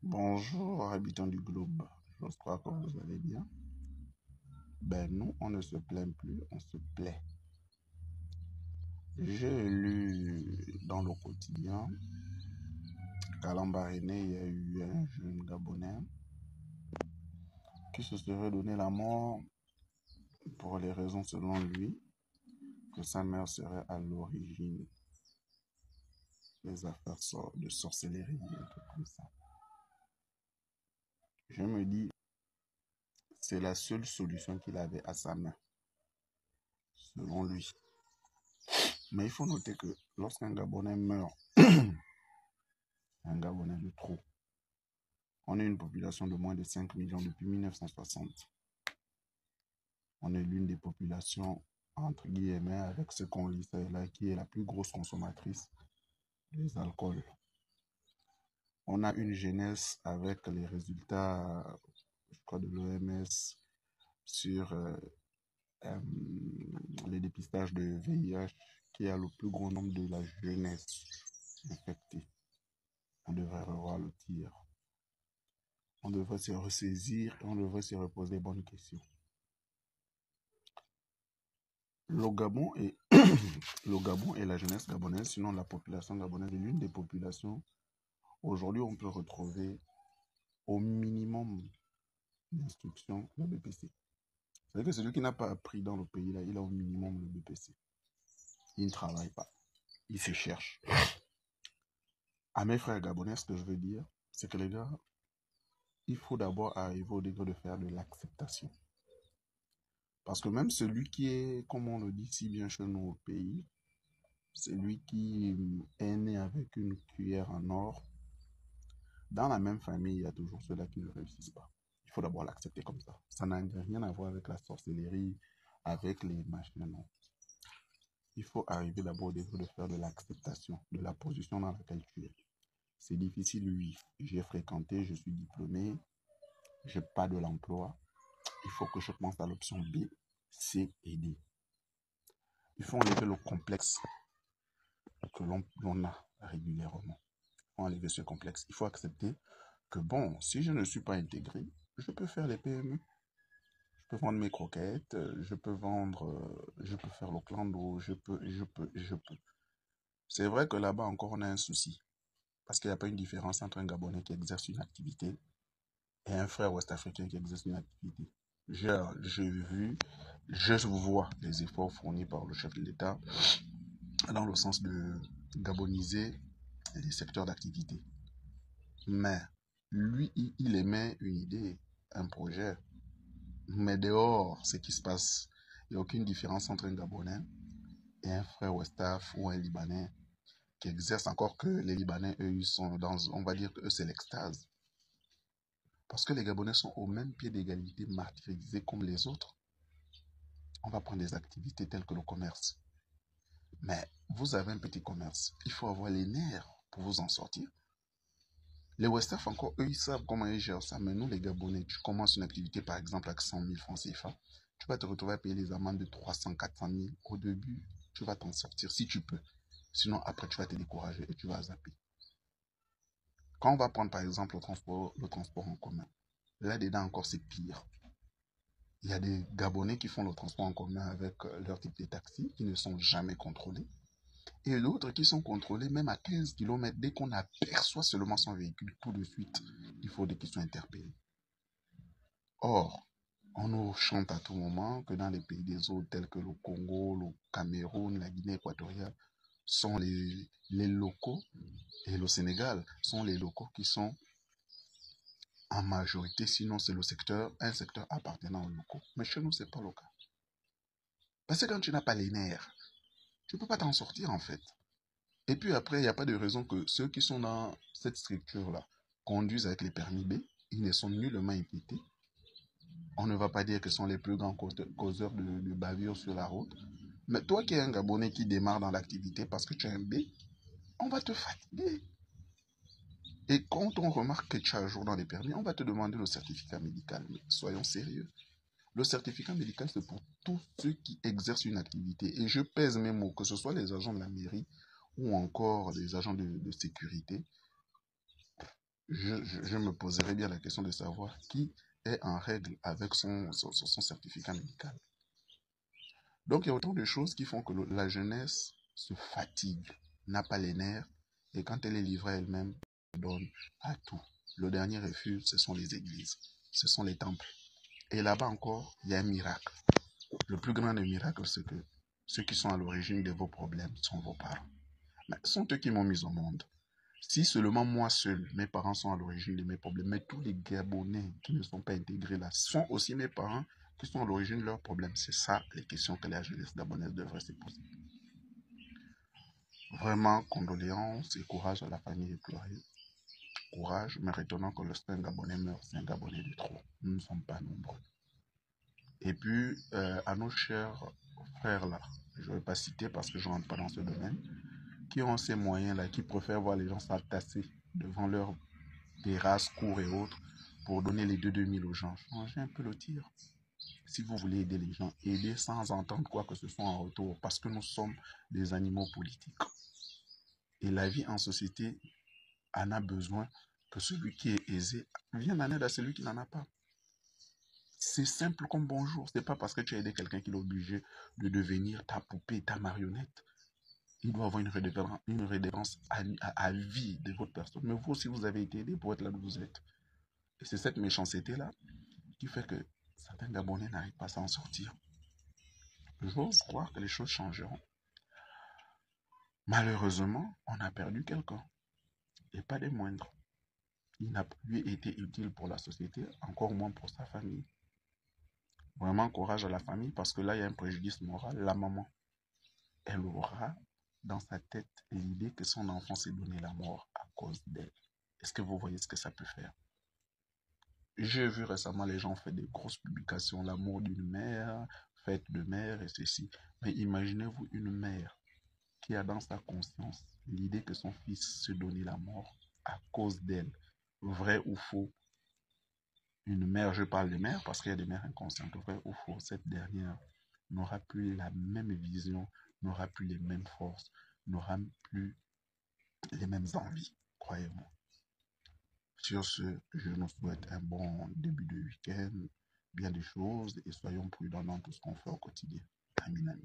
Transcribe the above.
Bonjour, habitants du globe. J'ose croire que vous allez bien. Ben nous, on ne se plaint plus, on se plaît. J'ai lu dans le quotidien qu'à Lambaréné, il y a eu un jeune Gabonais qui se serait donné la mort pour les raisons selon lui que sa mère serait à l'origine des affaires de sorcellerie, un truc comme ça. Je me dis, c'est la seule solution qu'il avait à sa main, selon lui. Mais il faut noter que lorsqu'un Gabonais meurt, un Gabonais de trop. On est une population de moins de 5 millions depuis 1960. On est l'une des populations, entre guillemets, avec ce qu'on lit là, qui est la plus grosse consommatrice des alcools. On a une jeunesse avec les résultats, je crois, de l'OMS sur les dépistages de VIH, qui a le plus grand nombre de la jeunesse infectée. On devrait revoir le tir. On devrait se ressaisir et on devrait se reposer les bonnes questions. Le Gabon et le Gabon et la jeunesse gabonaise, sinon la population gabonaise, est l'une des populations. Aujourd'hui, on peut retrouver au minimum d'instruction le BPC. C'est-à-dire que celui qui n'a pas appris dans le pays, là, il a au minimum le BPC. Il ne travaille pas. Il se cherche. À mes frères gabonais, ce que je veux dire, c'est que les gars, il faut d'abord arriver au degré de faire de l'acceptation. Parce que même celui qui est, comme on le dit si bien chez nous au pays, celui qui est né avec une cuillère en or, dans la même famille, il y a toujours ceux-là qui ne réussissent pas. Il faut d'abord l'accepter comme ça. Ça n'a rien à voir avec la sorcellerie, avec les machins, non. Il faut arriver d'abord au degré de faire de l'acceptation de la position dans laquelle tu es. C'est difficile, oui. J'ai fréquenté, je suis diplômé, je n'ai pas de l'emploi. Il faut que je pense à l'option B, C et D. Il faut enlever le complexe que l'on a régulièrement. Il faut enlever ce complexe. Il faut accepter que bon, si je ne suis pas intégré, je peux faire les PME. Je peux vendre mes croquettes, je peux faire le clando, je peux. C'est vrai que là-bas encore on a un souci. Parce qu'il n'y a pas une différence entre un Gabonais qui exerce une activité et un frère ouest-africain qui exerce une activité. Je vois les efforts fournis par le chef de l'État dans le sens de gaboniser les secteurs d'activité. Mais lui, il émet une idée, un projet. Mais dehors, ce qui se passe, il n'y a aucune différence entre un Gabonais et un frère Westaf ou un Libanais qui exerce, encore que les Libanais, eux, ils sont dans, on va dire que eux, c'est l'extase. Parce que les Gabonais sont au même pied d'égalité, martyrisés comme les autres. On va prendre des activités telles que le commerce. Mais vous avez un petit commerce, il faut avoir les nerfs pour vous en sortir. Les Westaf, encore, eux, ils savent comment ils gèrent ça. Mais nous, les Gabonais, tu commences une activité, par exemple, avec 100 000 francs CFA. Tu vas te retrouver à payer les amendes de 300, 400 000. Au début, tu vas t'en sortir si tu peux. Sinon, après, tu vas te décourager et tu vas zapper. Quand on va prendre, par exemple, le transport en commun, là-dedans, encore, c'est pire. Il y a des Gabonais qui font le transport en commun avec leur type de taxi, qui ne sont jamais contrôlés. Et d'autres qui sont contrôlés même à 15 km. Dès qu'on aperçoit seulement son véhicule, tout de suite, il faut qu'ils soient interpellés. Or, on nous chante à tout moment que dans les pays des autres, tels que le Congo, le Cameroun, la Guinée équatoriale, sont les locaux, et le Sénégal sont les locaux qui sont en majorité, sinon c'est un secteur appartenant aux locaux. Mais chez nous, ce n'est pas le cas. Parce que quand tu n'as pas les nerfs, tu ne peux pas t'en sortir en fait. Et puis après, il n'y a pas de raison que ceux qui sont dans cette structure-là conduisent avec les permis B, ils ne sont nullement impliqués. On ne va pas dire que ce sont les plus grands causeurs de bavures sur la route. Mais toi qui es un Gabonais qui démarre dans l'activité parce que tu as un B, on va te fatiguer. Et quand on remarque que tu as un jour dans les permis, on va te demander le certificat médical. Mais soyons sérieux. Le certificat médical, c'est pour tous ceux qui exercent une activité. Et je pèse mes mots, que ce soit les agents de la mairie ou encore les agents de sécurité. je me poserai bien la question de savoir qui est en règle avec son certificat médical. Donc, il y a autant de choses qui font que la jeunesse se fatigue, n'a pas les nerfs, et quand elle est livrée à elle-même, elle donne à tout. Le dernier refuge, ce sont les églises, ce sont les temples. Et là-bas encore, il y a un miracle. Le plus grand des miracles, c'est que ceux qui sont à l'origine de vos problèmes sont vos parents. Mais ce sont eux qui m'ont mis au monde. Si seulement moi seul, mes parents sont à l'origine de mes problèmes, mais tous les Gabonais qui ne sont pas intégrés là sont aussi mes parents qui sont à l'origine de leurs problèmes. C'est ça les questions que la jeunesse gabonaise devrait se poser. Vraiment, condoléances et courage à la famille éplorée. Courage, mais retenons que lorsqu'un Gabonais meurt, c'est un Gabonais de trop. Nous ne sommes pas nombreux. Et puis, à nos chers frères là, je ne vais pas citer parce que je ne rentre pas dans ce domaine, qui ont ces moyens-là, qui préfèrent voir les gens s'entasser devant leur terrasse, cours et autres, pour donner les 2 000 aux gens. Changez un peu le tir. Si vous voulez aider les gens, aidez sans entendre quoi que ce soit en retour, parce que nous sommes des animaux politiques. Et la vie en société en a besoin que celui qui est aisé vienne en aide à celui qui n'en a pas. C'est simple comme bonjour. C'est pas parce que tu as aidé quelqu'un qu'il est obligé de devenir ta poupée, ta marionnette. Il doit avoir une révérence à vie de votre personne. Mais vous aussi, vous avez été aidé pour être là où vous êtes. Et c'est cette méchanceté-là qui fait que certains Gabonais n'arrivent pas à s'en sortir. J'ose croire que les choses changeront. Malheureusement, on a perdu quelqu'un. Et pas des moindres. Il n'a plus été utile pour la société, encore moins pour sa famille. Vraiment courage à la famille parce que là, il y a un préjudice moral. La maman, elle aura dans sa tête l'idée que son enfant s'est donné la mort à cause d'elle. Est-ce que vous voyez ce que ça peut faire? J'ai vu récemment les gens faire des grosses publications, l'amour d'une mère, fête de mère et ceci. Mais imaginez-vous une mère qui a dans sa conscience l'idée que son fils se donnait la mort à cause d'elle. Vrai ou faux? Une mère, je parle de mère parce qu'il y a des mères inconscientes. Vrai ou faux? Cette dernière n'aura plus la même vision, n'aura plus les mêmes forces, n'aura plus les mêmes envies, croyez-moi. Sur ce, je nous souhaite un bon début de week-end, bien des choses, et soyons prudents dans tout ce qu'on fait au quotidien. Amin, amin.